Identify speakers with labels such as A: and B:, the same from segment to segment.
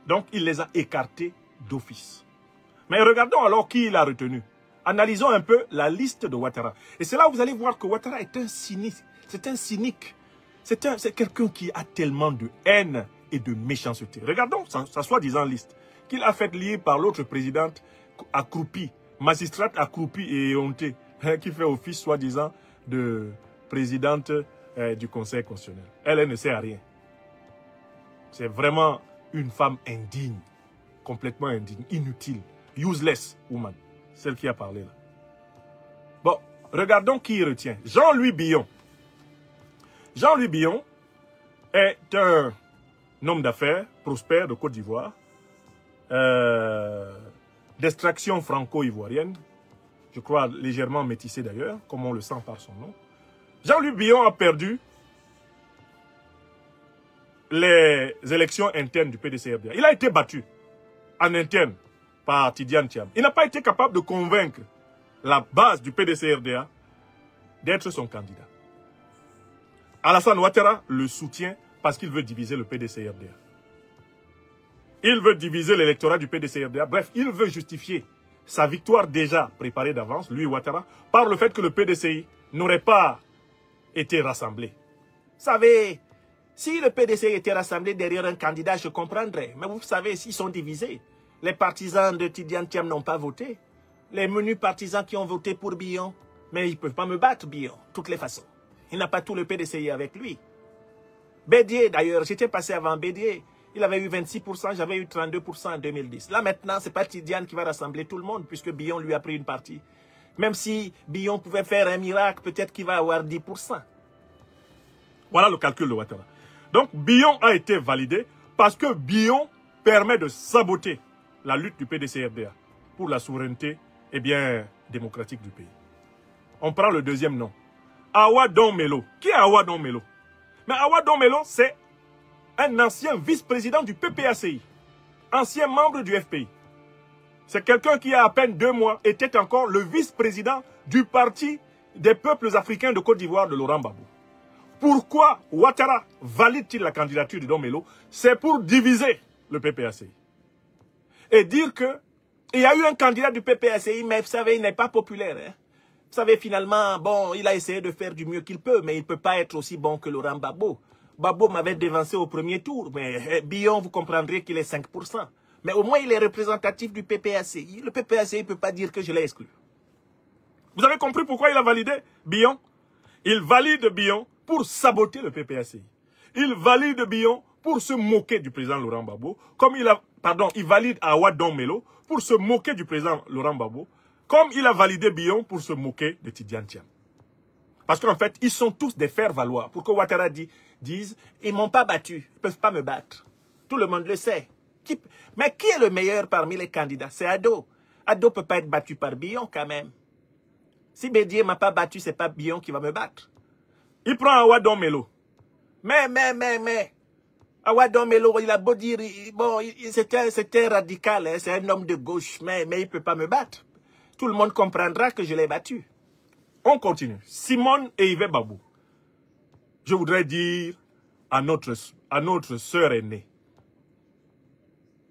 A: Donc, il les a écartés d'office. Mais regardons alors qui il a retenu. Analysons un peu la liste de Ouattara. Et c'est là où vous allez voir que Ouattara est un cynique. C'est un cynique. C'est quelqu'un qui a tellement de haine et de méchanceté. Regardons sa soi-disant liste qu'il a fait lire par l'autre présidente accroupie, magistrate accroupie et éhontée, qui fait office soi-disant de présidente du Conseil constitutionnel. Elle ne sert à rien. C'est vraiment une femme indigne, complètement indigne, inutile, useless woman, celle qui a parlé là. Bon, regardons qui il retient. Jean-Louis Billon. Jean-Louis Billon est un homme d'affaires prospère de Côte d'Ivoire, d'extraction franco-ivoirienne, je crois légèrement métissé d'ailleurs, comme on le sent par son nom. Jean-Louis Billon a perdu les élections internes du PDCRDA. Il a été battu en interne par Tidiane Thiam. Il n'a pas été capable de convaincre la base du PDCRDA d'être son candidat. Alassane Ouattara le soutient parce qu'il veut diviser le PDCRDA. Il veut diviser l'électorat du PDCRDA. Bref, il veut justifier sa victoire déjà préparée d'avance, lui Ouattara, par le fait que le PDCI n'aurait pas été rassemblé. Vous savez, si le PDCI était rassemblé derrière un candidat, je comprendrais. Mais vous savez, s'ils sont divisés, les partisans de Tidiane Thiam n'ont pas voté. Les menus partisans qui ont voté pour Billon, mais ils ne peuvent pas me battre, Billon, de toutes les façons. Il n'a pas tout le PDCI avec lui. Bédier, d'ailleurs, j'étais passé avant Bédier. Il avait eu 26%, j'avais eu 32% en 2010. Là, maintenant, ce n'est pas Tidiane qui va rassembler tout le monde, puisque Billon lui a pris une partie. Même si Billon pouvait faire un miracle, peut-être qu'il va avoir 10%. Voilà le calcul de Ouattara. Donc, Billon a été validé parce que Billon permet de saboter la lutte du PDCRDA pour la souveraineté démocratique du pays. On prend le deuxième nom. Awa Don Melo. Qui est Awa Don Melo? Mais Awa Don Melo, c'est un ancien vice-président du PPACI, ancien membre du FPI. C'est quelqu'un qui, a à peine 2 mois, était encore le vice-président du Parti des peuples africains de Côte d'Ivoire de Laurent Gbagbo. Pourquoi Ouattara valide-t-il la candidature de Don Melo? C'est pour diviser le PPACI. Et dire que il y a eu un candidat du PPACI, mais vous savez, il n'est pas populaire. Hein? Vous savez, finalement, bon, il a essayé de faire du mieux qu'il peut, mais il ne peut pas être aussi bon que Laurent Gbagbo. Gbagbo m'avait dévancé au premier tour, mais Billon, vous comprendrez qu'il est 5%. Mais au moins, il est représentatif du PPACI. Le PPACI ne peut pas dire que je l'ai exclu. Vous avez compris pourquoi il a validé Billon? Il valide Billon pour saboter le PPACI. Il valide Billon pour se moquer du président Laurent Gbagbo, comme il valide Awa Don Melo pour se moquer du président Laurent Gbagbo, comme il a validé Billon pour se moquer de Tidiane Thiam. Parce qu'en fait, ils sont tous des faire-valoir. Pour que Ouattara dise, ils ne m'ont pas battu, ils ne peuvent pas me battre. Tout le monde le sait. Mais qui est le meilleur parmi les candidats? C'est Ado. Ado ne peut pas être battu par Billon quand même. Si Bédier ne m'a pas battu, ce n'est pas Billon qui va me battre. Il prend Awa Don Melo. Mais. Awa Don Melo, il a beau dire, bon, c'était radical, hein, c'est un homme de gauche, mais il ne peut pas me battre. Tout le monde comprendra que je l'ai battu. On continue. Simone et Yves Babou. Je voudrais dire à notre sœur aînée,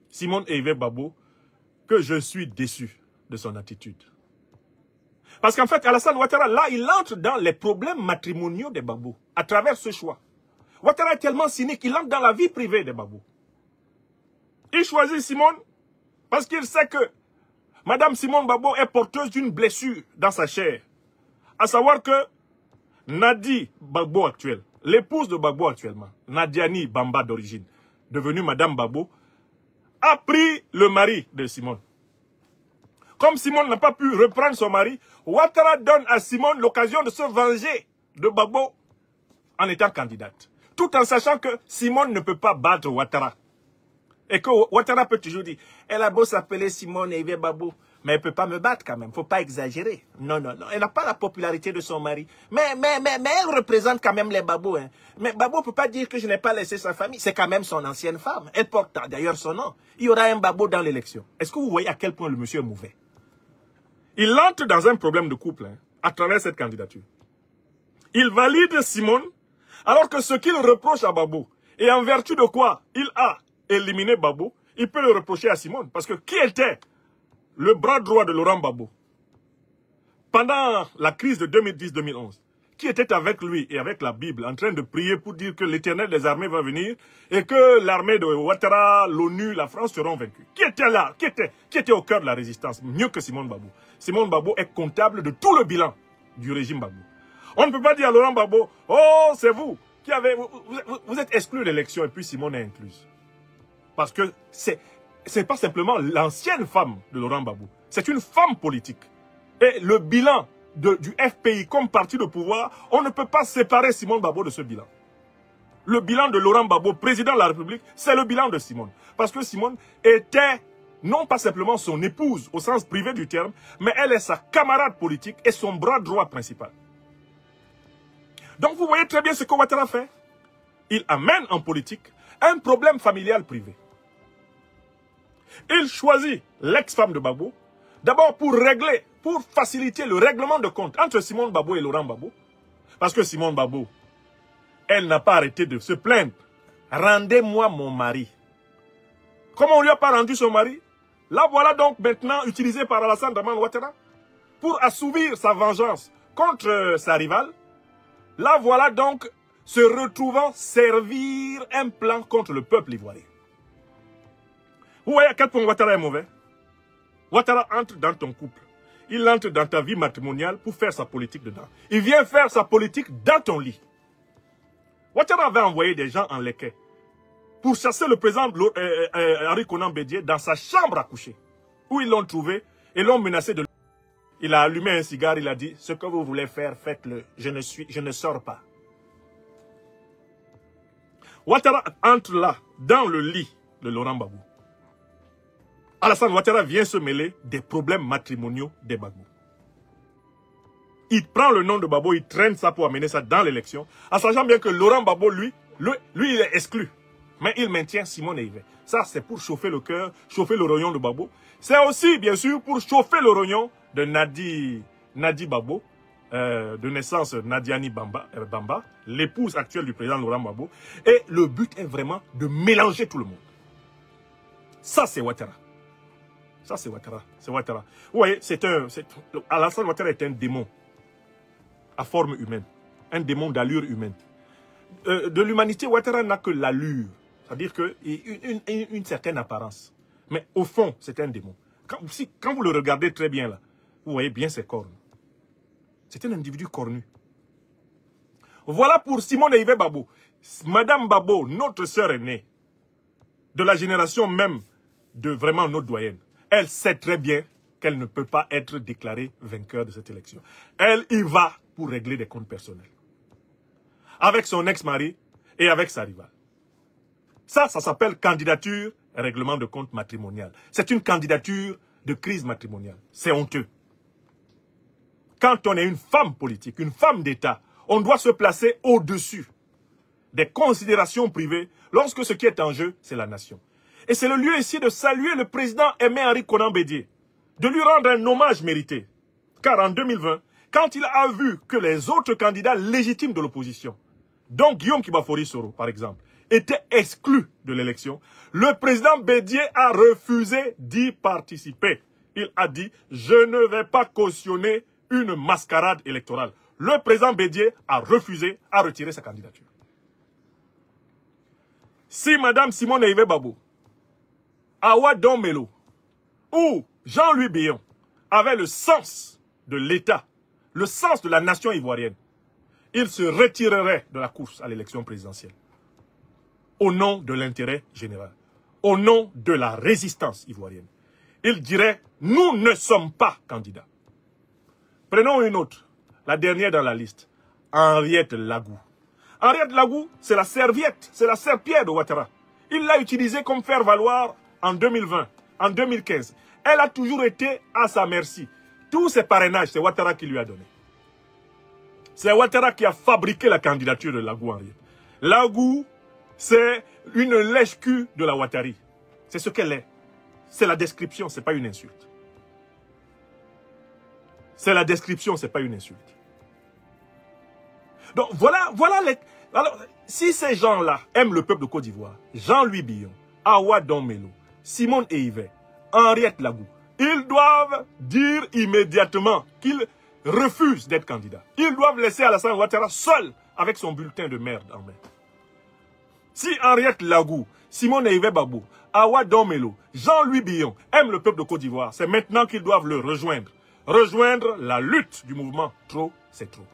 A: Simone et Yves Babou, que je suis déçu de son attitude. Parce qu'en fait, Alassane Ouattara, là, il entre dans les problèmes matrimoniaux des Babou, à travers ce choix. Ouattara est tellement cynique qu'il entre dans la vie privée des Babou. Il choisit Simone parce qu'il sait que Madame Simone Gbagbo est porteuse d'une blessure dans sa chair. À savoir que Nadi Gbagbo actuelle, l'épouse de Gbagbo actuellement, Nadiani Bamba d'origine, devenue Madame Gbagbo, a pris le mari de Simone. Comme Simone n'a pas pu reprendre son mari, Ouattara donne à Simone l'occasion de se venger de Gbagbo en étant candidate. Tout en sachant que Simone ne peut pas battre Ouattara. Et que Ouattara peut toujours dire, elle a beau s'appeler Simone et Yves Babou, mais elle ne peut pas me battre quand même, il ne faut pas exagérer. Non, elle n'a pas la popularité de son mari. Mais elle représente quand même les Babou. Hein. Mais Babou ne peut pas dire que je n'ai pas laissé sa famille, c'est quand même son ancienne femme. Elle porte d'ailleurs son nom. Il y aura un Babou dans l'élection. Est-ce que vous voyez à quel point le monsieur est mauvais? Il entre dans un problème de couple à travers cette candidature. Il valide Simone, alors que ce qu'il reproche à Babou, et en vertu de quoi il a éliminé Babou, il peut le reprocher à Simone. Parce que qui était le bras droit de Laurent Gbagbo pendant la crise de 2010-2011? Qui était avec lui et avec la Bible en train de prier pour dire que l'Éternel des armées va venir et que l'armée de Ouattara, l'ONU, la France seront vaincus? Qui était là? Qui était au cœur de la résistance? Mieux que Simone Gbagbo. Simone Gbagbo est comptable de tout le bilan du régime Gbagbo. On ne peut pas dire à Laurent Gbagbo, oh, c'est vous qui avez... Vous êtes exclu de l'élection et puis Simone est incluse. Parce que c'est pas simplement l'ancienne femme de Laurent Gbagbo. C'est une femme politique. Et le bilan du FPI comme parti de pouvoir, on ne peut pas séparer Simone Gbagbo de ce bilan. Le bilan de Laurent Gbagbo, président de la République, c'est le bilan de Simone. Parce que Simone était non pas simplement son épouse au sens privé du terme, mais elle est sa camarade politique et son bras droit principal. Donc vous voyez très bien ce que Ouattara fait. Il amène en politique un problème familial privé. Il choisit l'ex-femme de Gbagbo, d'abord pour régler, pour faciliter le règlement de compte entre Simone Gbagbo et Laurent Gbagbo. Parce que Simone Gbagbo, elle n'a pas arrêté de se plaindre. Rendez-moi mon mari. Comme on ne lui a pas rendu son mari, la voilà donc maintenant utilisée par Alassane Dramane Ouattara pour assouvir sa vengeance contre sa rivale. La voilà donc se retrouvant servir un plan contre le peuple ivoirien. Vous voyez à quel point Ouattara est mauvais? Ouattara entre dans ton couple. Il entre dans ta vie matrimoniale pour faire sa politique dedans. Il vient faire sa politique dans ton lit. Ouattara avait envoyé des gens en Léké pour chasser le président Henri Konan Bédié dans sa chambre à coucher, où ils l'ont trouvé et l'ont menacé de... Il a allumé un cigare, il a dit, ce que vous voulez faire, faites-le. Je ne sors pas. Ouattara entre là, dans le lit de Laurent Gbagbo. Alassane Ouattara vient se mêler des problèmes matrimoniaux des Gbagbo. Il prend le nom de Gbagbo, il traîne ça pour amener ça dans l'élection, en sachant bien que Laurent Gbagbo, lui, il est exclu. Mais il maintient Simone Veil. Ça, c'est pour chauffer le cœur, chauffer le rognon de Gbagbo. C'est aussi, bien sûr, pour chauffer le rognon de Nadi Gbagbo, de naissance Nadiani Bamba, l'épouse actuelle du président Laurent Gbagbo. Et le but est vraiment de mélanger tout le monde. Ça, c'est Ouattara. Ça, c'est Ouattara. C'est Ouattara. Vous voyez, Alassane Ouattara est un démon à forme humaine. Un démon d'allure humaine. De l'humanité, Ouattara n'a que l'allure. C'est-à-dire une certaine apparence. Mais au fond, c'est un démon. Quand vous le regardez très bien, là, vous voyez bien ses cornes. C'est un individu cornu. Voilà pour Simone Veil Gbagbo. Madame Gbagbo, notre sœur aînée, de la génération même de vraiment notre doyenne. Elle sait très bien qu'elle ne peut pas être déclarée vainqueur de cette élection. Elle y va pour régler des comptes personnels. Avec son ex-mari et avec sa rivale. Ça s'appelle candidature et règlement de compte matrimonial. C'est une candidature de crise matrimoniale. C'est honteux. Quand on est une femme politique, une femme d'État, on doit se placer au-dessus des considérations privées lorsque ce qui est en jeu, c'est la nation. Et c'est le lieu ici de saluer le président Aimé Henri Konan Bédié, de lui rendre un hommage mérité. Car en 2020, quand il a vu que les autres candidats légitimes de l'opposition, dont Guillaume Kibafori Soro par exemple, étaient exclus de l'élection, le président Bédié a refusé d'y participer. Il a dit, je ne vais pas cautionner une mascarade électorale. Le président Bédié a refusé, a retiré sa candidature. Si Mme Simone Veil Gbagbo, Awa Don Melo ou Jean-Louis Billon avaient le sens de l'État, le sens de la nation ivoirienne, ils se retireraient de la course à l'élection présidentielle. Au nom de l'intérêt général, au nom de la résistance ivoirienne. Ils diraient, nous ne sommes pas candidats. Prenons une autre, la dernière dans la liste, Henriette Lagou. Henriette Lagou, c'est la serviette, c'est la serpillère de Ouattara. Il l'a utilisée comme faire valoir en 2020, en 2015. Elle a toujours été à sa merci. Tous ces parrainages, c'est Ouattara qui lui a donné. C'est Ouattara qui a fabriqué la candidature de Lagou Henriette. Lagou, c'est une lèche-cul de la Ouattari. C'est ce qu'elle est. C'est la description, ce n'est pas une insulte. C'est la description, ce n'est pas une insulte. Donc voilà les... Alors, si ces gens-là aiment le peuple de Côte d'Ivoire, Jean-Louis Billon, Awa Don Melo, Simone et Yves, Henriette Lagou, ils doivent dire immédiatement qu'ils refusent d'être candidats. Ils doivent laisser Alassane Ouattara seul avec son bulletin de merde en main. Si Henriette Lagou, Simone et Yves Babou, Awa Domelo, Jean-Louis Billon aiment le peuple de Côte d'Ivoire, c'est maintenant qu'ils doivent le rejoindre. Rejoindre la lutte du mouvement Trop, c'est trop.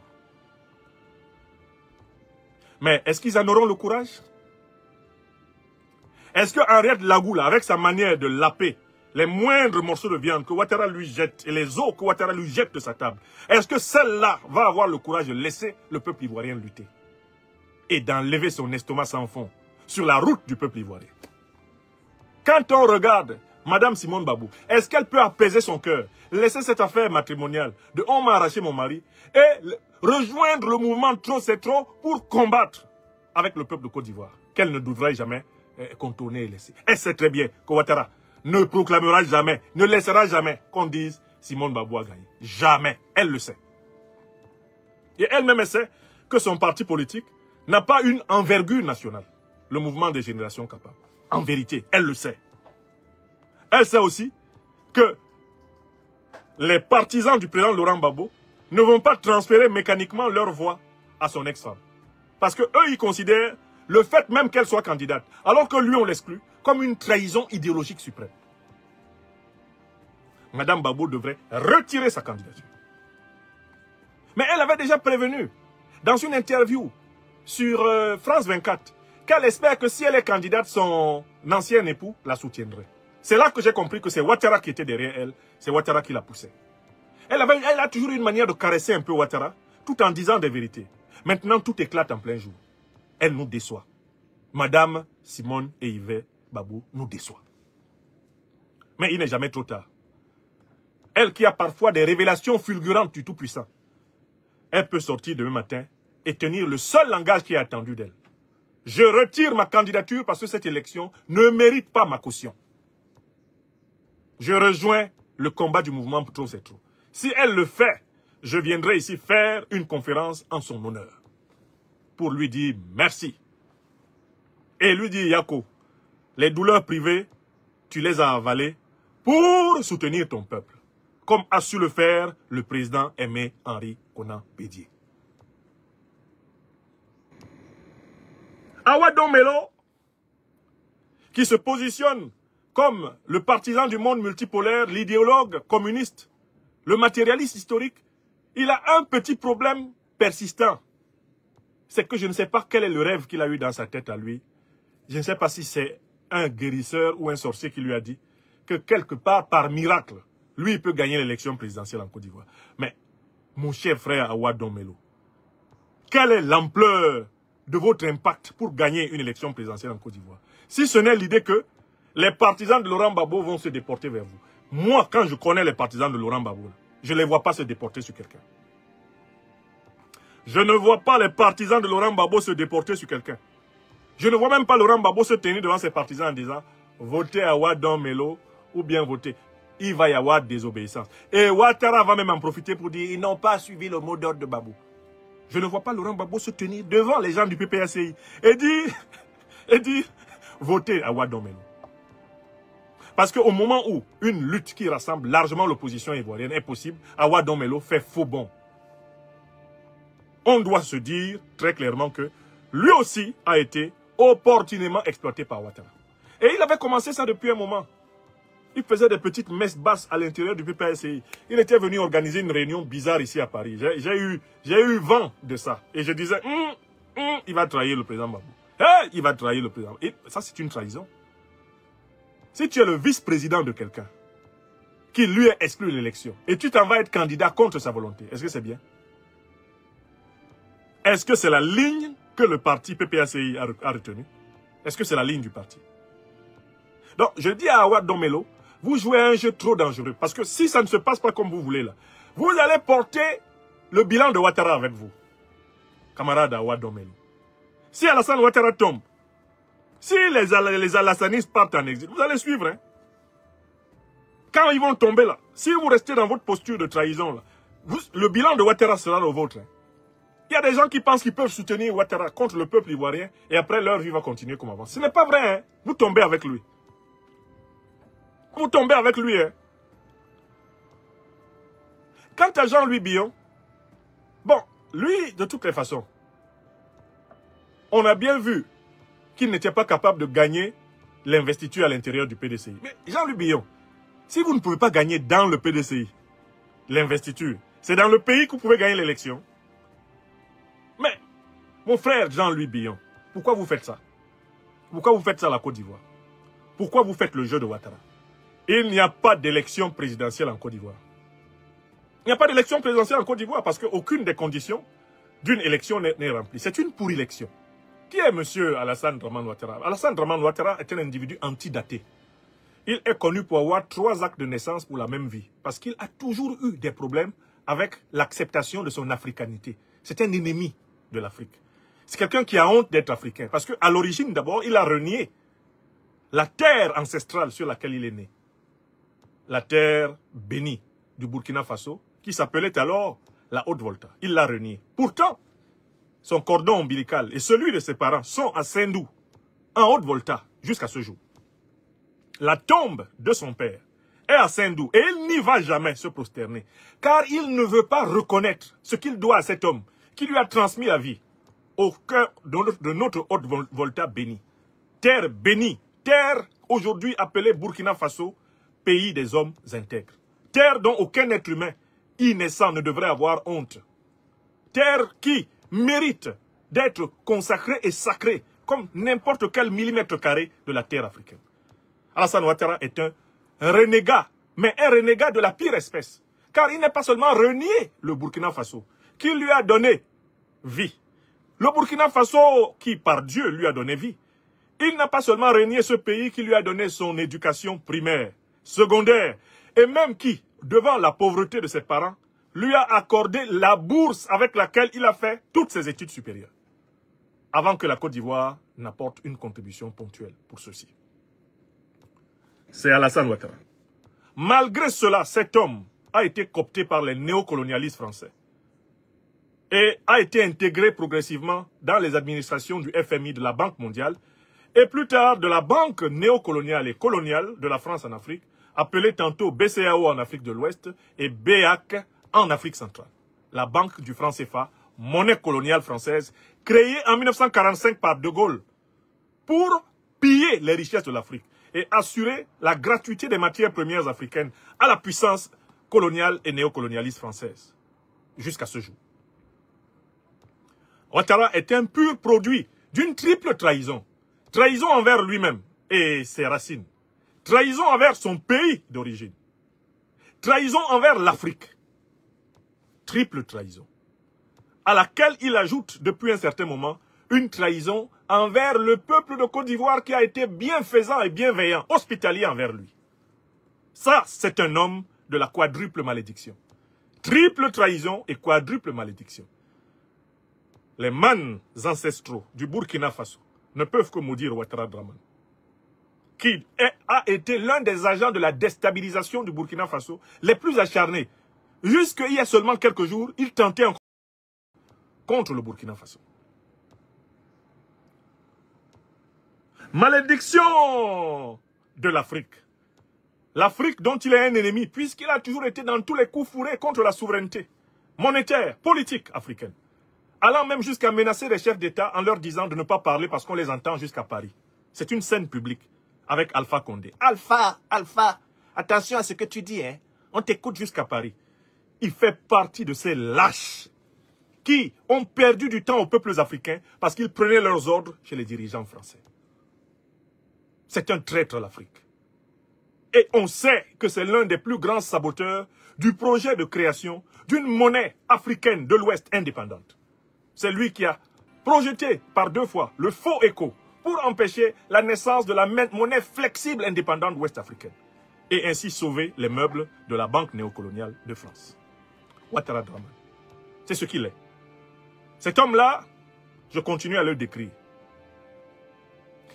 A: Mais est-ce qu'ils en auront le courage? Est-ce que Henriette Lagou, là, avec sa manière de laper les moindres morceaux de viande que Ouattara lui jette et les os que Ouattara lui jette de sa table, est-ce que celle-là va avoir le courage de laisser le peuple ivoirien lutter et d'enlever son estomac sans fond sur la route du peuple ivoirien? Quand on regarde Madame Simone Babou, est-ce qu'elle peut apaiser son cœur, laisser cette affaire matrimoniale de « on m'a arraché mon mari » et rejoindre le mouvement Trop c'est trop pour combattre avec le peuple de Côte d'Ivoire, qu'elle ne devrait jamais contourner et laisser. Elle sait très bien que Ouattara ne proclamera jamais, ne laissera jamais qu'on dise Simone Babou a gagné. Jamais. Elle le sait. Et elle-même sait que son parti politique n'a pas une envergure nationale. Le mouvement des générations capables. En vérité, elle le sait. Elle sait aussi que les partisans du président Laurent Gbagbo ne vont pas transférer mécaniquement leur voix à son ex-femme. Parce que eux, ils considèrent le fait même qu'elle soit candidate, alors que lui, on l'exclut, comme une trahison idéologique suprême. Madame Gbagbo devrait retirer sa candidature. Mais elle avait déjà prévenu, dans une interview sur France 24, qu'elle espère que si elle est candidate, son ancien époux la soutiendrait. C'est là que j'ai compris que c'est Ouattara qui était derrière elle, c'est Ouattara qui la poussait. Elle a toujours une manière de caresser un peu Ouattara, tout en disant des vérités. Maintenant, tout éclate en plein jour. Elle nous déçoit. Madame Simone et Yves Babou nous déçoit. Mais il n'est jamais trop tard. Elle qui a parfois des révélations fulgurantes du Tout-Puissant, elle peut sortir demain matin et tenir le seul langage qui est attendu d'elle. Je retire ma candidature parce que cette élection ne mérite pas ma caution. Je rejoins le combat du mouvement Trop c'est trop. Si elle le fait, je viendrai ici faire une conférence en son honneur. Pour lui dire merci. Et lui dire, Yako, les douleurs privées, tu les as avalées pour soutenir ton peuple. Comme a su le faire le président Aimé Henri Konan Bédié. Awa Domelo, qui se positionne comme le partisan du monde multipolaire, l'idéologue communiste, le matérialiste historique, il a un petit problème persistant. C'est que je ne sais pas quel est le rêve qu'il a eu dans sa tête à lui. Je ne sais pas si c'est un guérisseur ou un sorcier qui lui a dit que quelque part, par miracle, lui, il peut gagner l'élection présidentielle en Côte d'Ivoire. Mais, mon cher frère Awa Domelo, quelle est l'ampleur de votre impact pour gagner une élection présidentielle en Côte d'Ivoire? Si ce n'est l'idée que les partisans de Laurent Gbagbo vont se déporter vers vous. Moi, quand je connais les partisans de Laurent Gbagbo, je ne les vois pas se déporter sur quelqu'un. Je ne vois pas les partisans de Laurent Gbagbo se déporter sur quelqu'un. Je ne vois même pas Laurent Gbagbo se tenir devant ses partisans en disant « Votez Awa Domelo ou bien votez ». Il va y avoir désobéissance. Et Ouattara va même en profiter pour dire « Ils n'ont pas suivi le mot d'ordre de Gbagbo ». Je ne vois pas Laurent Gbagbo se tenir devant les gens du PPACI et dire « Votez Awa Domelo ». Parce qu'au moment où une lutte qui rassemble largement l'opposition ivoirienne est possible, Awa Domelo fait faux bond. On doit se dire très clairement que lui aussi a été opportunément exploité par Ouattara. Et il avait commencé ça depuis un moment. Il faisait des petites messes basses à l'intérieur du PPACI. Il était venu organiser une réunion bizarre ici à Paris. J'ai eu vent de ça. Et je disais, il va trahir le président Gbagbo. Hey, il va trahir le président. Et ça, c'est une trahison. Si tu es le vice-président de quelqu'un qui lui est exclu de l'élection et tu t'en vas être candidat contre sa volonté, est-ce que c'est bien? Est-ce que c'est la ligne que le parti PPACI a retenue? Est-ce que c'est la ligne du parti? Donc, je dis à Awa Domelo, vous jouez à un jeu trop dangereux. Parce que si ça ne se passe pas comme vous voulez là, vous allez porter le bilan de Ouattara avec vous. Camarade Awa Domelo. Si Alassane Ouattara tombe, si les Alassanistes partent en exil, vous allez suivre. Hein? Quand ils vont tomber là, si vous restez dans votre posture de trahison, là, le bilan de Ouattara sera le vôtre. Hein? Il y a des gens qui pensent qu'ils peuvent soutenir Ouattara contre le peuple ivoirien et après leur vie va continuer comme avant. Ce n'est pas vrai. Hein? Vous tombez avec lui. pour tomber avec lui. Hein. Quant à Jean-Louis Billon, bon, lui, de toutes les façons, on a bien vu qu'il n'était pas capable de gagner l'investiture à l'intérieur du PDCI. Mais Jean-Louis Billon, si vous ne pouvez pas gagner dans le PDCI l'investiture, c'est dans le pays que vous pouvez gagner l'élection. Mais, mon frère Jean-Louis Billon, pourquoi vous faites ça? Pourquoi vous faites ça à la Côte d'Ivoire? Pourquoi vous faites le jeu de Ouattara? Il n'y a pas d'élection présidentielle en Côte d'Ivoire. Il n'y a pas d'élection présidentielle en Côte d'Ivoire parce qu'aucune des conditions d'une élection n'est remplie. C'est une pour-élection. Qui est M. Alassane Dramane Ouattara? Alassane Dramane Ouattara est un individu antidaté. Il est connu pour avoir 3 actes de naissance pour la même vie. Parce qu'il a toujours eu des problèmes avec l'acceptation de son africanité. C'est un ennemi de l'Afrique. C'est quelqu'un qui a honte d'être africain. Parce qu'à l'origine, d'abord, il a renié la terre ancestrale sur laquelle il est né. La terre bénie du Burkina Faso, qui s'appelait alors la Haute-Volta. Il l'a renié. Pourtant, son cordon ombilical et celui de ses parents sont à Sendou, en Haute-Volta, jusqu'à ce jour. La tombe de son père est à Sendou et il n'y va jamais se prosterner, car il ne veut pas reconnaître ce qu'il doit à cet homme qui lui a transmis la vie au cœur de notre Haute-Volta bénie. Terre bénie, terre aujourd'hui appelée Burkina Faso, pays des hommes intègres. Terre dont aucun être humain naissant ne devrait avoir honte. Terre qui mérite d'être consacrée et sacrée comme n'importe quel millimètre carré de la terre africaine. Alassane Ouattara est un renégat, mais un renégat de la pire espèce. Car il n'est pas seulement renié le Burkina Faso, qui lui a donné vie. Le Burkina Faso, qui par Dieu lui a donné vie. Il n'a pas seulement renié ce pays qui lui a donné son éducation primaire, secondaire, et même qui, devant la pauvreté de ses parents, lui a accordé la bourse avec laquelle il a fait toutes ses études supérieures, avant que la Côte d'Ivoire n'apporte une contribution ponctuelle pour ceci. C'est Alassane Ouattara. Malgré cela, cet homme a été coopté par les néocolonialistes français et a été intégré progressivement dans les administrations du FMI, de la Banque mondiale, et plus tard de la Banque néocoloniale et coloniale de la France en Afrique, appelée tantôt BCAO en Afrique de l'Ouest et BEAC en Afrique centrale. La Banque du franc CFA, monnaie coloniale française, créée en 1945 par De Gaulle pour piller les richesses de l'Afrique et assurer la gratuité des matières premières africaines à la puissance coloniale et néocolonialiste française, jusqu'à ce jour. Ouattara est un pur produit d'une triple trahison. Trahison envers lui-même et ses racines. Trahison envers son pays d'origine. Trahison envers l'Afrique. Triple trahison. À laquelle il ajoute depuis un certain moment une trahison envers le peuple de Côte d'Ivoire qui a été bienfaisant et bienveillant, hospitalier envers lui. Ça, c'est un homme de la quadruple malédiction. Triple trahison et quadruple malédiction. Les mânes ancestraux du Burkina Faso ne peuvent que maudire Ouattara Dramane, qui a été l'un des agents de la déstabilisation du Burkina Faso les plus acharnés. Jusqu'il y a seulement quelques jours, il tentait encore contre le Burkina Faso. Malédiction de l'Afrique. L'Afrique dont il est un ennemi, puisqu'il a toujours été dans tous les coups fourrés contre la souveraineté monétaire, politique africaine. Allant même jusqu'à menacer les chefs d'État en leur disant de ne pas parler parce qu'on les entend jusqu'à Paris. C'est une scène publique avec Alpha Condé. Alpha, attention à ce que tu dis, hein. On t'écoute jusqu'à Paris. Il fait partie de ces lâches qui ont perdu du temps aux peuples africains parce qu'ils prenaient leurs ordres chez les dirigeants français. C'est un traître, l'Afrique. Et on sait que c'est l'un des plus grands saboteurs du projet de création d'une monnaie africaine de l'Ouest indépendante. C'est lui qui a projeté par 2 fois le faux écho pour empêcher la naissance de la monnaie flexible indépendante ouest-africaine et ainsi sauver les meubles de la Banque néocoloniale de France. Ouattara Dramane, c'est ce qu'il est. Cet homme-là, je continue à le décrire.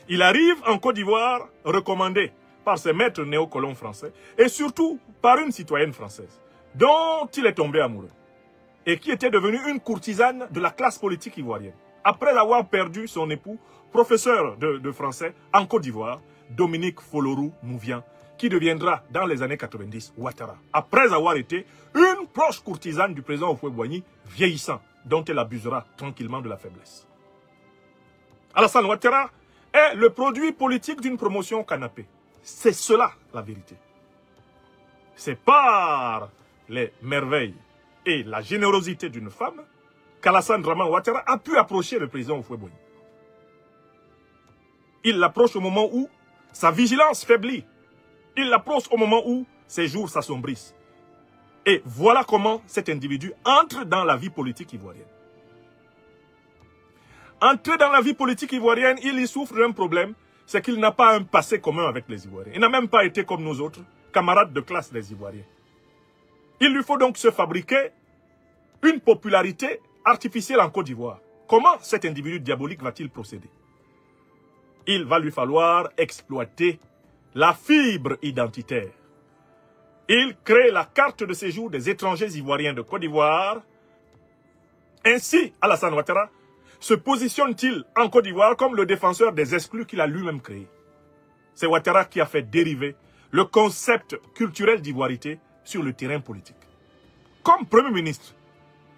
A: Il arrive en Côte d'Ivoire recommandé par ses maîtres néocolons français et surtout par une citoyenne française dont il est tombé amoureux et qui était devenue une courtisane de la classe politique ivoirienne. Après avoir perdu son époux, professeur de français en Côte d'Ivoire, Dominique Folorou-Mouvian, qui deviendra dans les années 90 Ouattara, après avoir été une proche courtisane du président Houphouët-Boigny vieillissant, dont elle abusera tranquillement de la faiblesse. Alassane Ouattara est le produit politique d'une promotion canapé. C'est cela la vérité. C'est par les merveilles et la générosité d'une femme qu'Alassane Draman Ouattara a pu approcher le président Houphouët-Boigny. Il l'approche au moment où sa vigilance faiblit. Il l'approche au moment où ses jours s'assombrissent. Et voilà comment cet individu entre dans la vie politique ivoirienne. Entrer dans la vie politique ivoirienne, il y souffre d'un problème, c'est qu'il n'a pas un passé commun avec les Ivoiriens. Il n'a même pas été comme nous autres, camarades de classe des Ivoiriens. Il lui faut donc se fabriquer une popularité artificielle en Côte d'Ivoire. Comment cet individu diabolique va-t-il procéder? Il va lui falloir exploiter la fibre identitaire. Il crée la carte de séjour des étrangers ivoiriens de Côte d'Ivoire. Ainsi, Alassane Ouattara se positionne-t-il en Côte d'Ivoire comme le défenseur des exclus qu'il a lui-même créés. C'est Ouattara qui a fait dériver le concept culturel d'ivoirité sur le terrain politique. Comme Premier ministre,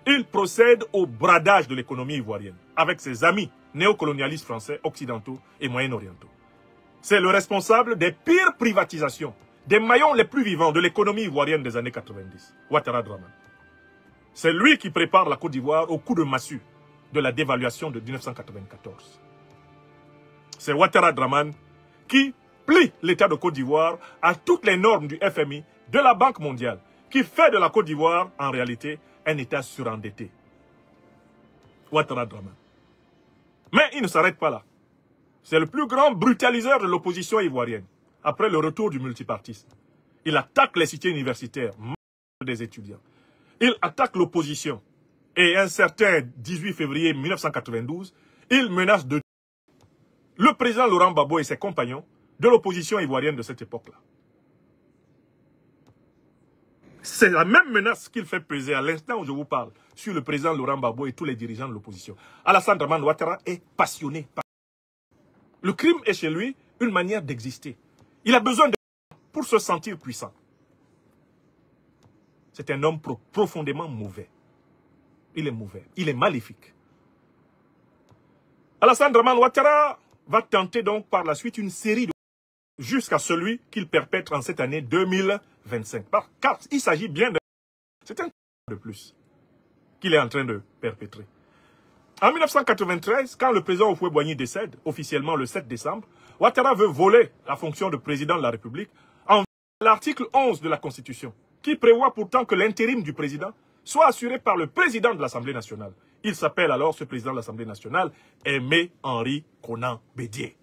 A: il procède au bradage de l'économie ivoirienne avec ses amis néocolonialistes français, occidentaux et moyen-orientaux. C'est le responsable des pires privatisations, des maillons les plus vivants de l'économie ivoirienne des années 90, Ouattara Draman. C'est lui qui prépare la Côte d'Ivoire au coup de massue de la dévaluation de 1994. C'est Ouattara Draman qui plie l'État de Côte d'Ivoire à toutes les normes du FMI, de la Banque mondiale, qui fait de la Côte d'Ivoire, en réalité, un État surendetté. Ouattara Draman. Mais il ne s'arrête pas là. C'est le plus grand brutaliseur de l'opposition ivoirienne, après le retour du multipartisme. Il attaque les cités universitaires, des étudiants. Il attaque l'opposition. Et un certain 18 février 1992, il menace de le président Laurent Gbagbo et ses compagnons de l'opposition ivoirienne de cette époque-là. C'est la même menace qu'il fait peser à l'instant où je vous parle sur le président Laurent Gbagbo et tous les dirigeants de l'opposition. Alassane Draman Ouattara est passionné par... Le crime est chez lui une manière d'exister. Il a besoin de... pour se sentir puissant. C'est un homme profondément mauvais. Il est mauvais. Il est maléfique. Alassane Draman Ouattara va tenter donc par la suite une série de... jusqu'à celui qu'il perpètre en cette année 2025. Car il s'agit bien de... C'est un de plus qu'il est en train de perpétrer. En 1993, quand le président Houphouët-Boigny décède, officiellement le 7 décembre, Ouattara veut voler la fonction de président de la République en l'article 11 de la Constitution, qui prévoit pourtant que l'intérim du président soit assuré par le président de l'Assemblée nationale. Il s'appelle alors, ce président de l'Assemblée nationale, Aimé Henri Konan Bédié.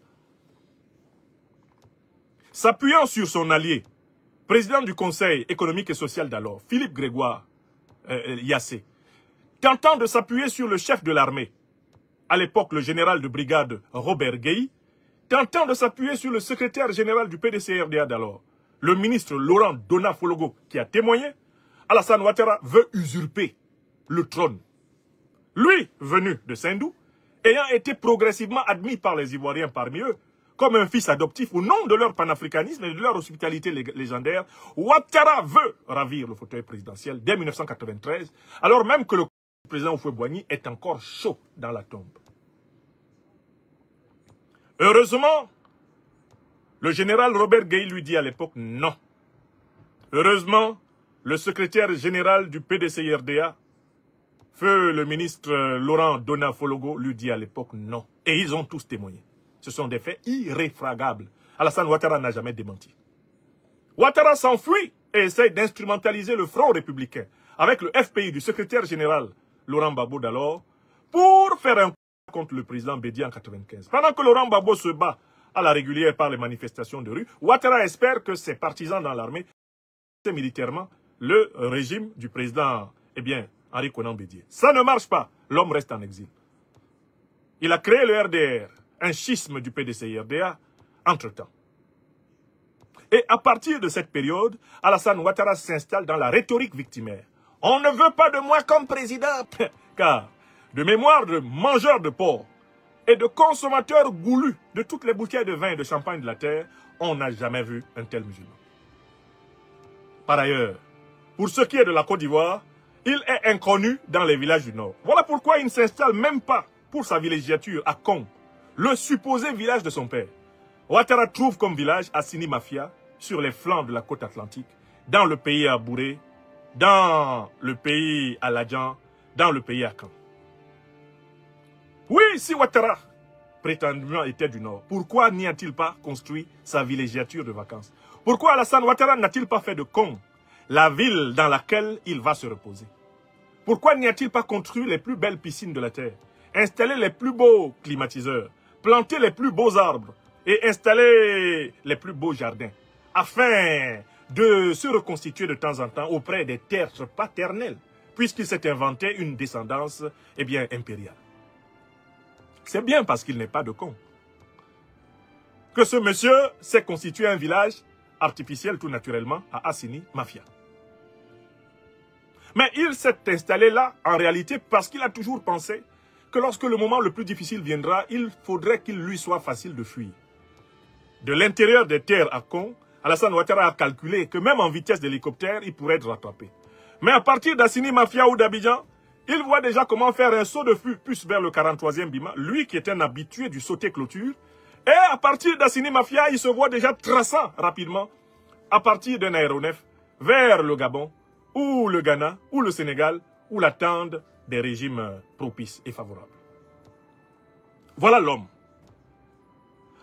A: S'appuyant sur son allié, président du Conseil économique et social d'alors, Philippe Grégoire Yassé, tentant de s'appuyer sur le chef de l'armée, à l'époque le général de brigade Robert Gueye, tentant de s'appuyer sur le secrétaire général du PDCRDA d'alors, le ministre Laurent Dona-Fologo, qui a témoigné, Alassane Ouattara veut usurper le trône. Lui, venu de Sindou, ayant été progressivement admis par les Ivoiriens parmi eux, comme un fils adoptif au nom de leur panafricanisme et de leur hospitalité légendaire, Ouattara veut ravir le fauteuil présidentiel dès 1993, alors même que le président Houphouët-Boigny est encore chaud dans la tombe. Heureusement, le général Robert Gueye lui dit à l'époque non. Heureusement, le secrétaire général du PDCRDA, feu le ministre Laurent Dona-Fologo, lui dit à l'époque non. Et ils ont tous témoigné. Ce sont des faits irréfragables. Alassane Ouattara n'a jamais démenti. Ouattara s'enfuit et essaie d'instrumentaliser le front républicain avec le FPI du secrétaire général Laurent Gbagbo d'alors pour faire un coup contre le président Bédié en 1995. Pendant que Laurent Gbagbo se bat à la régulière par les manifestations de rue, Ouattara espère que ses partisans dans l'armée militairement le régime du président, Henri Konan Bédié. Ça ne marche pas. L'homme reste en exil. Il a créé le RDR, un schisme du PDCRDA, entre-temps. Et à partir de cette période, Alassane Ouattara s'installe dans la rhétorique victimaire. On ne veut pas de moi comme président, car de mémoire de mangeur de porc, et de consommateurs goulus de toutes les bouteilles de vin et de champagne de la terre, on n'a jamais vu un tel musulman. Par ailleurs, pour ce qui est de la Côte d'Ivoire, il est inconnu dans les villages du Nord. Voilà pourquoi il ne s'installe même pas pour sa villégiature à Kong, le supposé village de son père. Ouattara trouve comme village Assini Mafia, sur les flancs de la côte atlantique, dans le pays à Bouré, dans le pays à Ladjan, dans le pays à Caen. Oui, si Ouattara, prétendument, était du Nord, pourquoi n'y a-t-il pas construit sa villégiature de vacances? Pourquoi Alassane Ouattara n'a-t-il pas fait de Kong la ville dans laquelle il va se reposer? Pourquoi n'y a-t-il pas construit les plus belles piscines de la terre, installé les plus beaux climatiseurs, planté les plus beaux arbres et installé les plus beaux jardins, afin de se reconstituer de temps en temps auprès des terres paternelles, puisqu'il s'est inventé une descendance, impériale. C'est bien parce qu'il n'est pas de con que ce monsieur s'est constitué un village artificiel tout naturellement à Assini Mafia. Mais il s'est installé là en réalité parce qu'il a toujours pensé que lorsque le moment le plus difficile viendra, il faudrait qu'il lui soit facile de fuir. De l'intérieur des terres à Kong, Alassane Ouattara a calculé que même en vitesse d'hélicoptère, il pourrait être rattrapé. Mais à partir d'Assini Mafia ou d'Abidjan, il voit déjà comment faire un saut de plus vers le 43e Bima, lui qui est un habitué du sauté-clôture. Et à partir d'Assini Mafia, il se voit déjà traçant rapidement, à partir d'un aéronef, vers le Gabon, ou le Ghana, ou le Sénégal, où l'attendent des régimes propices et favorables. Voilà l'homme.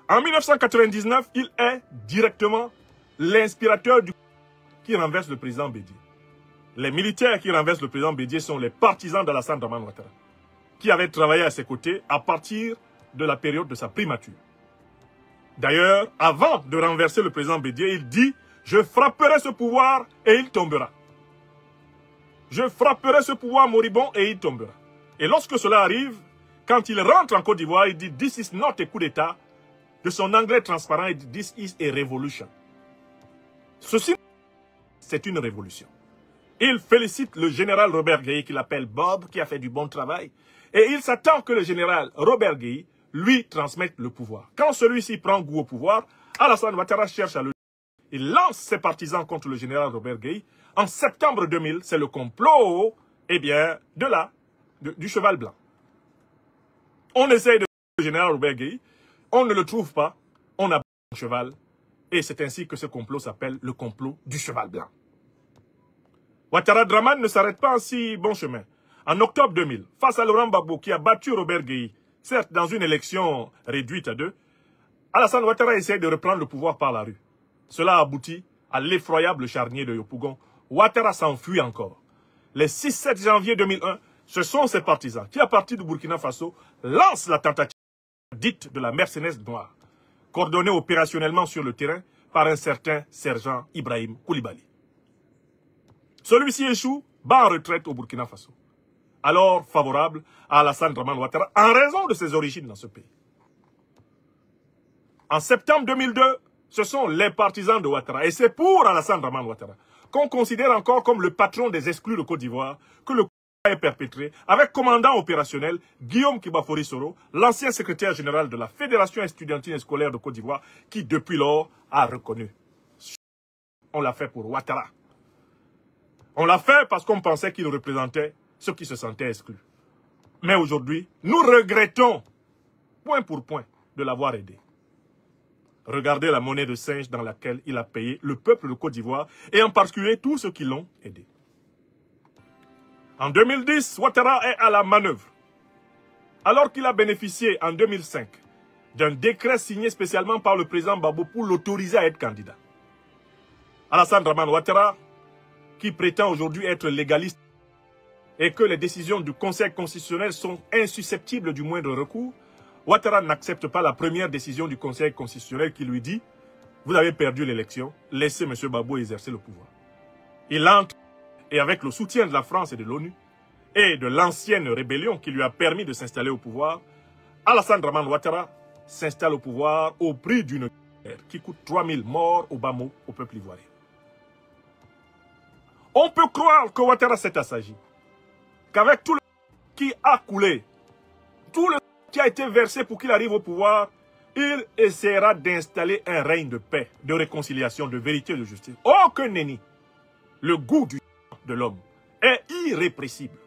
A: En 1999, il est directement l'inspirateur qui renverse le président Bédié. Les militaires qui renversent le président Bédié sont les partisans d'Alassane Dramane Ouattara, qui avaient travaillé à ses côtés à partir de la période de sa primature. D'ailleurs, avant de renverser le président Bédié, il dit « Je frapperai ce pouvoir et il tombera. Je frapperai ce pouvoir moribond et il tombera. » Et lorsque cela arrive, quand il rentre en Côte d'Ivoire, il dit « This is not a coup d'État ». De son anglais transparent, il dit « This is a revolution ». Ceci, c'est une révolution. Il félicite le général Robert Gueye, qu'il appelle Bob, qui a fait du bon travail. Et il s'attend que le général Robert Gueye lui transmette le pouvoir. Quand celui-ci prend goût au pouvoir, Alassane Ouattara cherche à le... Il lance ses partisans contre le général Robert Gueye. En septembre 2000, c'est le complot, du cheval blanc. On essaye de le général Robert Gueye, on ne le trouve pas, on a un cheval. Et c'est ainsi que ce complot s'appelle le complot du cheval blanc. Ouattara Dramane ne s'arrête pas en si bon chemin. En octobre 2000, face à Laurent Gbagbo qui a battu Robert Gueye, certes dans une élection réduite à 2, Alassane Ouattara essaie de reprendre le pouvoir par la rue. Cela aboutit à l'effroyable charnier de Yopougon. Ouattara s'enfuit encore. Le 6-7 janvier 2001, ce sont ses partisans qui, à partir du Burkina Faso, lancent la tentative dite de la mercenaire noire, coordonnée opérationnellement sur le terrain par un certain sergent Ibrahim Koulibaly. Celui-ci échoue, bat en retraite au Burkina Faso, alors favorable à Alassane Dramane Ouattara en raison de ses origines dans ce pays. En septembre 2002, ce sont les partisans de Ouattara, et c'est pour Alassane Dramane Ouattara qu'on considère encore comme le patron des exclus de Côte d'Ivoire que le coup est perpétré avec commandant opérationnel Guillaume Kibafori Soro, l'ancien secrétaire général de la Fédération estudiantine et scolaire de Côte d'Ivoire, qui depuis lors a reconnu. On l'a fait pour Ouattara. On l'a fait parce qu'on pensait qu'il représentait ceux qui se sentaient exclus. Mais aujourd'hui, nous regrettons, point pour point, de l'avoir aidé. Regardez la monnaie de singe dans laquelle il a payé le peuple de Côte d'Ivoire et en particulier tous ceux qui l'ont aidé. En 2010, Ouattara est à la manœuvre. Alors qu'il a bénéficié en 2005 d'un décret signé spécialement par le président Gbagbo pour l'autoriser à être candidat. Alassane Dramane Ouattara, qui prétend aujourd'hui être légaliste et que les décisions du Conseil constitutionnel sont insusceptibles du moindre recours, Ouattara n'accepte pas la première décision du Conseil constitutionnel qui lui dit « Vous avez perdu l'élection, laissez M. Gbagbo exercer le pouvoir ». Il entre et avec le soutien de la France et de l'ONU et de l'ancienne rébellion qui lui a permis de s'installer au pouvoir, Alassane Dramane Ouattara s'installe au pouvoir au prix d'une guerre qui coûte 3000 morts au bas mot au peuple ivoirien. On peut croire que Ouattara s'est assagi, qu'avec tout le qui a coulé, tout le qui a été versé pour qu'il arrive au pouvoir, il essaiera d'installer un règne de paix, de réconciliation, de vérité et de justice. Aucun nenni. Le goût de l'homme est irrépressible.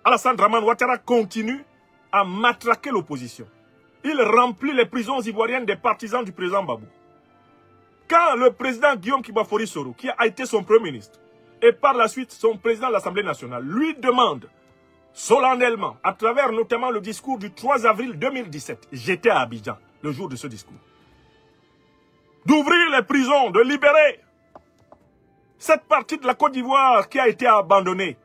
A: Alassane Dramane Ouattara continue à matraquer l'opposition. Il remplit les prisons ivoiriennes des partisans du président Babou. Quand le président Guillaume Kibafori Soro, qui a été son premier ministre, et par la suite son président de l'Assemblée nationale, lui demande solennellement, à travers notamment le discours du 3 avril 2017, j'étais à Abidjan, le jour de ce discours, d'ouvrir les prisons, de libérer cette partie de la Côte d'Ivoire qui a été abandonnée,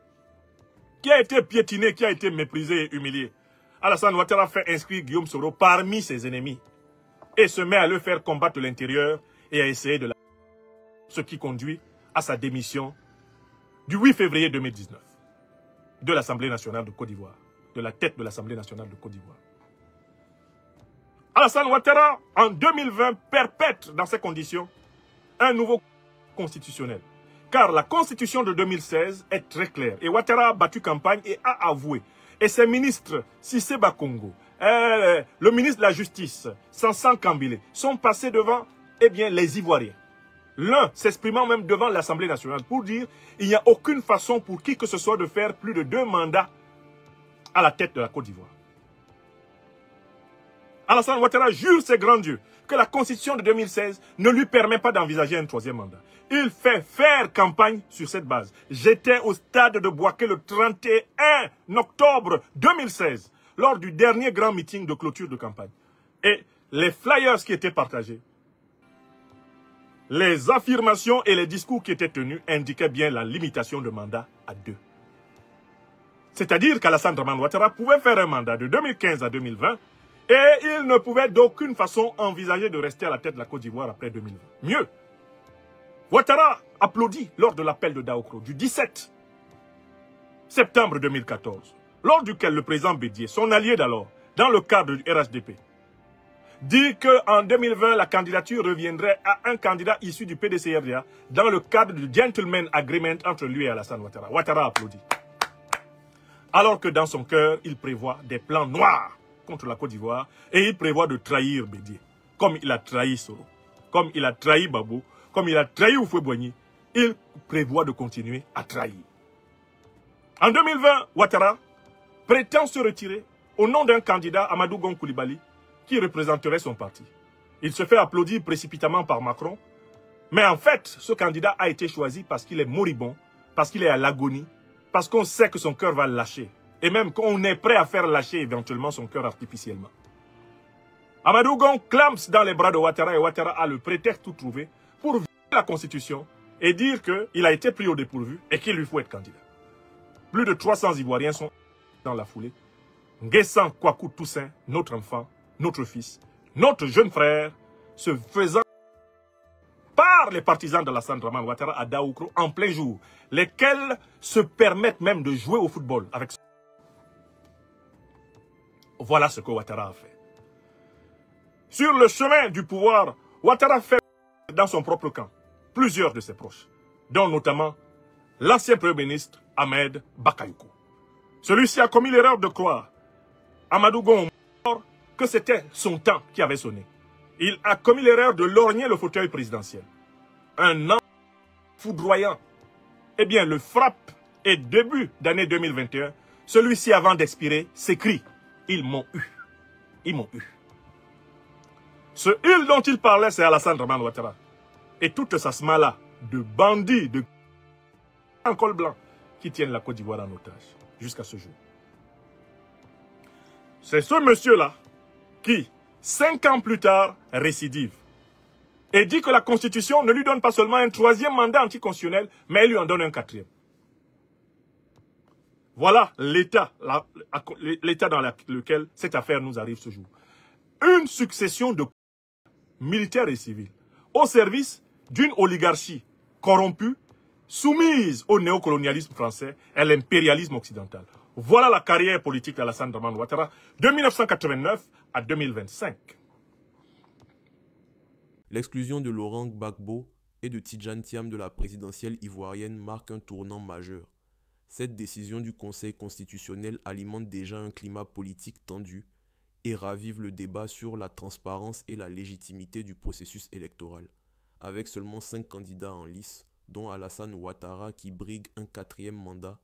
A: qui a été piétinée, qui a été méprisée et humiliée. Alassane Ouattara fait inscrire Guillaume Soro parmi ses ennemis et se met à le faire combattre de l'intérieur et à essayer de la... Ce qui conduit à sa démission du 8 février 2019 de l'Assemblée nationale de Côte d'Ivoire, de la tête de l'Assemblée nationale de Côte d'Ivoire. Alassane Ouattara, en 2020, perpètre dans ces conditions un nouveau constitutionnel. Car la constitution de 2016 est très claire. Et Ouattara a battu campagne et a avoué. Et ses ministres, Cissé Bakongo, le ministre de la Justice, Sansan Kambile, sont passés devant les Ivoiriens. L'un s'exprimant même devant l'Assemblée nationale pour dire qu'il n'y a aucune façon pour qui que ce soit de faire plus de 2 mandats à la tête de la Côte d'Ivoire. Alassane Ouattara jure ses grands dieux que la constitution de 2016 ne lui permet pas d'envisager un 3e mandat. Il fait faire campagne sur cette base. J'étais au stade de Bouaké le 31 octobre 2016, lors du dernier grand meeting de clôture de campagne. Et les flyers qui étaient partagés, les affirmations et les discours qui étaient tenus indiquaient bien la limitation de mandat à 2. C'est-à-dire qu'Alassane Dramane Ouattara pouvait faire un mandat de 2015 à 2020 et il ne pouvait d'aucune façon envisager de rester à la tête de la Côte d'Ivoire après 2020. Mieux, Ouattara applaudit lors de l'appel de Daokro du 17 septembre 2014, lors duquel le président Bédié, son allié d'alors, dans le cadre du RHDP, dit qu'en 2020, la candidature reviendrait à un candidat issu du PDCRDA dans le cadre du Gentleman Agreement entre lui et Alassane Ouattara. Ouattara applaudit. Alors que dans son cœur, il prévoit des plans noirs contre la Côte d'Ivoire et il prévoit de trahir Bédié, comme il a trahi Soro, comme il a trahi Babou, comme il a trahi Houphouët-Boigny, il prévoit de continuer à trahir. En 2020, Ouattara prétend se retirer au nom d'un candidat, Amadou Gon Coulibaly, qui représenterait son parti. Il se fait applaudir précipitamment par Macron, mais en fait, ce candidat a été choisi parce qu'il est moribond, parce qu'il est à l'agonie, parce qu'on sait que son cœur va lâcher, et même qu'on est prêt à faire lâcher éventuellement son cœur artificiellement. Amadou Gon clame dans les bras de Ouattara et Ouattara a le prétexte tout trouvé pour violer la Constitution et dire qu'il a été pris au dépourvu et qu'il lui faut être candidat. Plus de 300 Ivoiriens sont dans la foulée. Nguessan Kwaku Toussaint, notre enfant, notre fils, notre jeune frère, se faisant par les partisans de Alassane Dramane Ouattara à Daoukro en plein jour, lesquels se permettent même de jouer au football avec. Voilà ce que Ouattara a fait. Sur le chemin du pouvoir, Ouattara fait dans son propre camp plusieurs de ses proches, dont notamment l'ancien Premier ministre Ahmed Bakayoko. Celui-ci a commis l'erreur de croire Amadou Gon que c'était son temps qui avait sonné. Il a commis l'erreur de lorgner le fauteuil présidentiel. Un an foudroyant. Eh bien, le frappe et début d'année 2021, celui-ci avant d'expirer s'écrie « Ils m'ont eu. Ils m'ont eu ». Ce « il » dont il parlait, c'est Alassane Dramane Ouattara. Et toute sa smala de bandits, de en col blanc, qui tiennent la Côte d'Ivoire en otage jusqu'à ce jour. C'est ce monsieur-là qui, 5 ans plus tard, récidive et dit que la Constitution ne lui donne pas seulement un 3e mandat anticonstitutionnel, mais elle lui en donne un 4e. Voilà l'état dans lequel cette affaire nous arrive ce jour. Une succession de militaires et civils au service d'une oligarchie corrompue, soumise au néocolonialisme français et à l'impérialisme occidental. Voilà la carrière politique d'Alassane Dramane Ouattara de 1989 à 2025.
B: L'exclusion de Laurent Gbagbo et de Tidjane Thiam de la présidentielle ivoirienne marque un tournant majeur. Cette décision du Conseil constitutionnel alimente déjà un climat politique tendu et ravive le débat sur la transparence et la légitimité du processus électoral. Avec seulement 5 candidats en lice, dont Alassane Ouattara qui brigue un 4e mandat,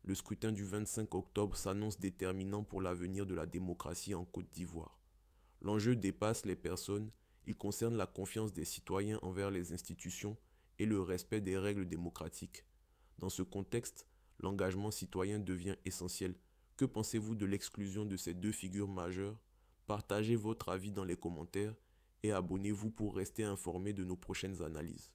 B: le scrutin du 25 octobre s'annonce déterminant pour l'avenir de la démocratie en Côte d'Ivoire. L'enjeu dépasse les personnes, il concerne la confiance des citoyens envers les institutions et le respect des règles démocratiques. Dans ce contexte, l'engagement citoyen devient essentiel. Que pensez-vous de l'exclusion de ces deux figures majeures? Partagez votre avis dans les commentaires et abonnez-vous pour rester informé de nos prochaines analyses.